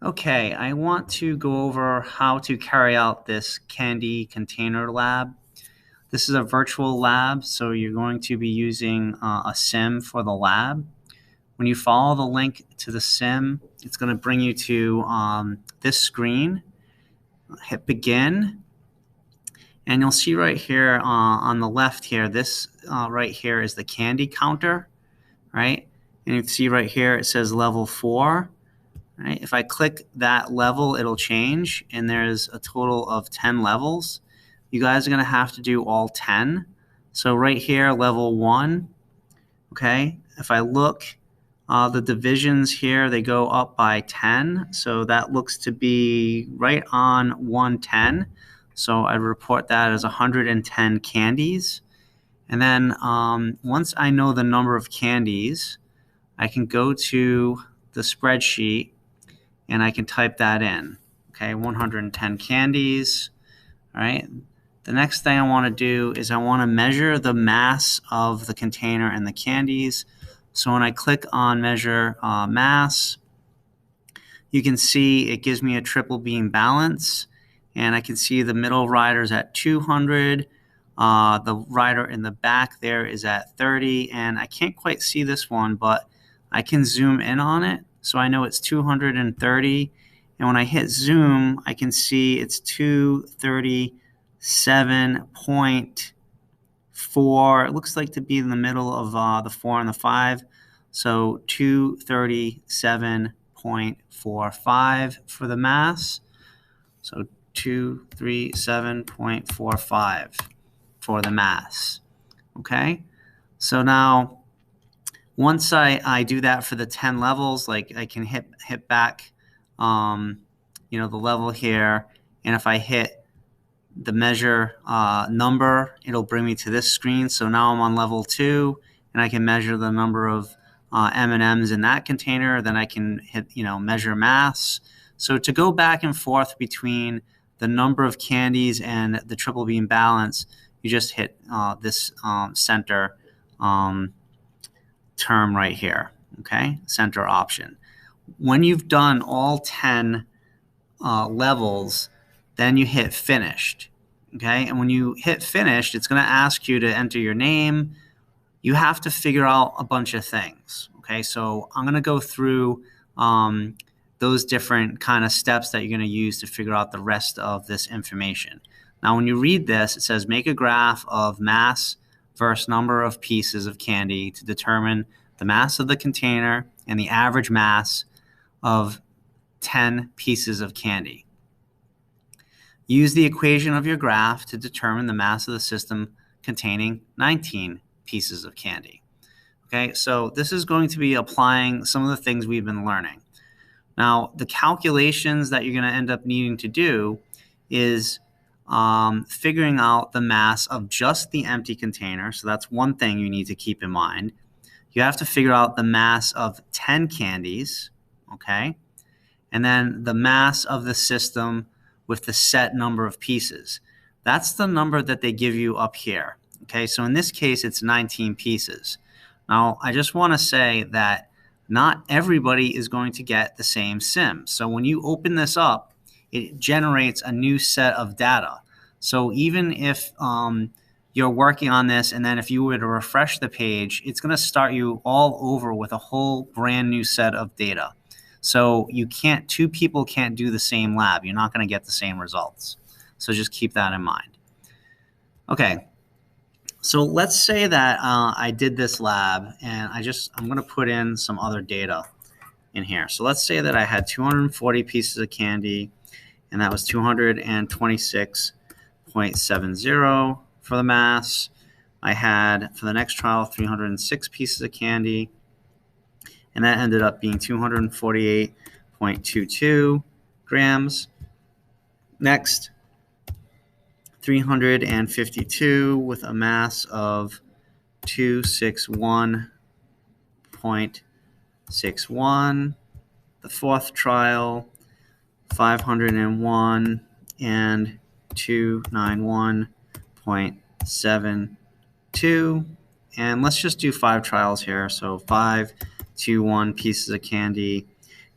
Okay, I want to go over how to carry out this candy container lab. This is a virtual lab, so you're going to be using a sim for the lab. When you follow the link to the sim, it's going to bring you to this screen. Hit begin, and you'll see right here on the left here, this right here is the candy counter, right? And you can see right here it says level 4. Right? If I click that level, it'll change, and there's a total of 10 levels. You guys are going to have to do all 10. So right here, level 1, okay? If I look, the divisions here, they go up by 10. So that looks to be right on 110. So I report that as 110 candies. And then once I know the number of candies, I can go to the spreadsheet and I can type that in. Okay, 110 candies. All right. The next thing I want to do is I want to measure the mass of the container and the candies. So when I click on measure mass, you can see it gives me a triple beam balance, and I can see the middle rider's at 200. The rider in the back there is at 30, and I can't quite see this one, but I can zoom in on it. So I know it's 230. And when I hit zoom, I can see it's 237.4. It looks like to be in the middle of the 4 and the 5. So 237.45 for the mass. So 237.45 for the mass. Okay? So now once I do that for the 10 levels, like I can hit back, the level here, and if I hit the measure number, it'll bring me to this screen. So now I'm on level 2, and I can measure the number of M&Ms in that container. Then I can hit, measure mass. So to go back and forth between the number of candies and the triple beam balance, you just hit this center term right here, okay? Center option. When you've done all 10 levels, then you hit finished, okay? And when you hit finished, it's going to ask you to enter your name. You have to figure out a bunch of things, okay? So I'm going to go through those different kind of steps that you're going to use to figure out the rest of this information. Now, when you read this, it says make a graph of mass versus number of pieces of candy to determine the mass of the container and the average mass of 10 pieces of candy. Use the equation of your graph to determine the mass of the system containing 19 pieces of candy. Okay, so this is going to be applying some of the things we've been learning. Now, the calculations that you're going to end up needing to do is figuring out the mass of just the empty container. So that's one thing you need to keep in mind. You have to figure out the mass of 10 candies, okay? And then the mass of the system with the set number of pieces. That's the number that they give you up here, okay? So in this case, it's 19 pieces. Now, I just want to say that not everybody is going to get the same sim. So when you open this up, it generates a new set of data. So even if you're working on this, and then if you were to refresh the page, it's going to start you all over with a whole brand new set of data. So two people can't do the same lab. You're not going to get the same results. So just keep that in mind. Okay. So let's say that I did this lab, and I'm going to put in some other data in here. So let's say that I had 240 pieces of candy, and that was 226.70 for the mass. I had, for the next trial, 306 pieces of candy, and that ended up being 248.22 grams. Next, 352 with a mass of 261.61. The fourth trial, 501 and 291.72. And let's just do 5 trials here. So 521 pieces of candy,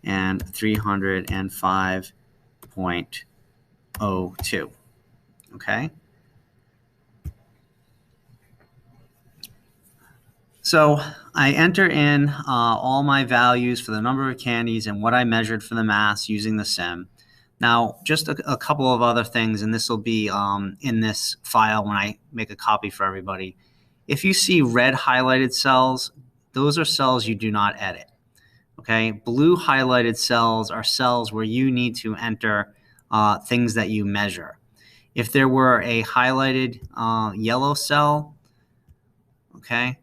and 305.02. Okay. So I enter in all my values for the number of candies and what I measured for the mass using the sim. Now, just a couple of other things, and this will be in this file when I make a copy for everybody. If you see red highlighted cells, those are cells you do not edit. Okay, blue highlighted cells are cells where you need to enter things that you measure. If there were a highlighted yellow cell, okay,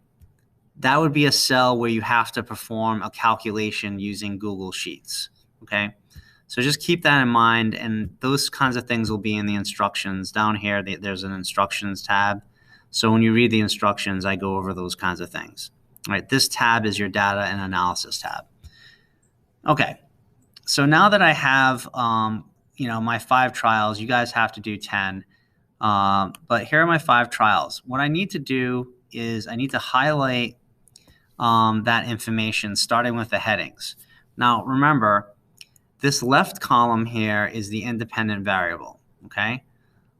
that would be a cell where you have to perform a calculation using Google Sheets, okay? So just keep that in mind, and those kinds of things will be in the instructions. Down here, there's an instructions tab. So when you read the instructions, I go over those kinds of things. All right, this tab is your data and analysis tab. Okay, so now that I have my 5 trials, you guys have to do 10. But here are my 5 trials. What I need to do is I need to highlight that information starting with the headings. Now, remember, this left column here is the independent variable, okay?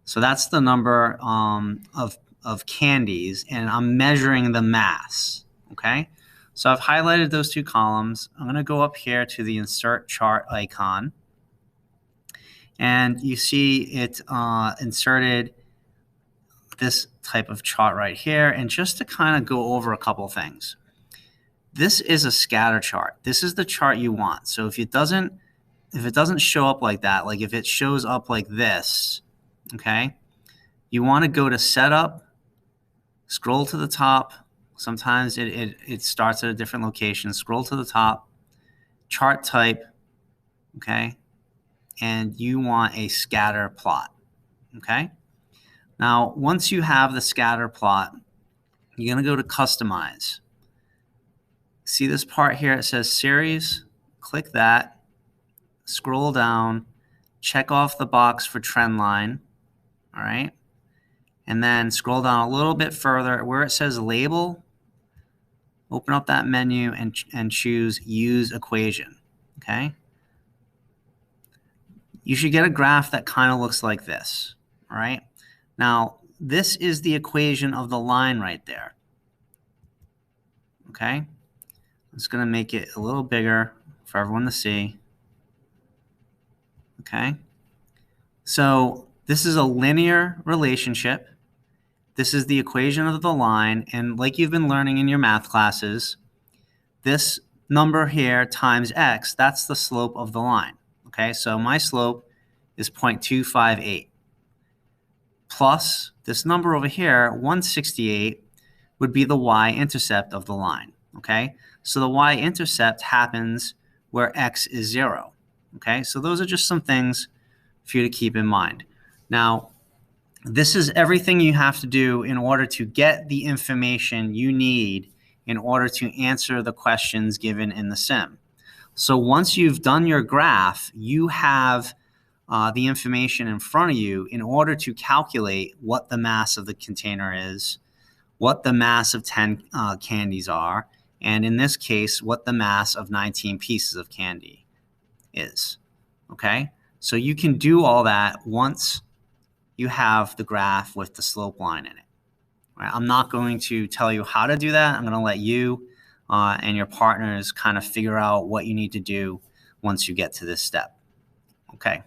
So that's the number of candies, and I'm measuring the mass, okay? So I've highlighted those 2 columns. I'm going to go up here to the insert chart icon, and you see it inserted this type of chart right here. And just to kind of go over a couple things, this is a scatter chart. This is the chart you want. So if it doesn't show up like that, like if it shows up like this, okay, you want to go to setup, scroll to the top. Sometimes it starts at a different location. Scroll to the top, chart type, okay, and you want a scatter plot, okay? Now, once you have the scatter plot, you're going to go to customize. See this part here? It says series. Click that. Scroll down. Check off the box for trend line. All right. And then scroll down a little bit further where it says label. Open up that menu and choose use equation. Okay. You should get a graph that kind of looks like this. All right. Now, this is the equation of the line right there. Okay. I'm just going to make it a little bigger for everyone to see. Okay. So this is a linear relationship. This is the equation of the line. And like you've been learning in your math classes, this number here times x, that's the slope of the line. Okay. So my slope is 0.258. Plus this number over here, 168, would be the y-intercept of the line. Okay. So the y-intercept happens where x is 0. Okay, so those are just some things for you to keep in mind. Now, this is everything you have to do in order to get the information you need in order to answer the questions given in the sim. So once you've done your graph, you have the information in front of you in order to calculate what the mass of the container is, what the mass of 10 candies are, and in this case, what the mass of 19 pieces of candy is. Okay? So you can do all that once you have the graph with the slope line in it. Right? I'm not going to tell you how to do that. I'm going to let you and your partners kind of figure out what you need to do once you get to this step. Okay.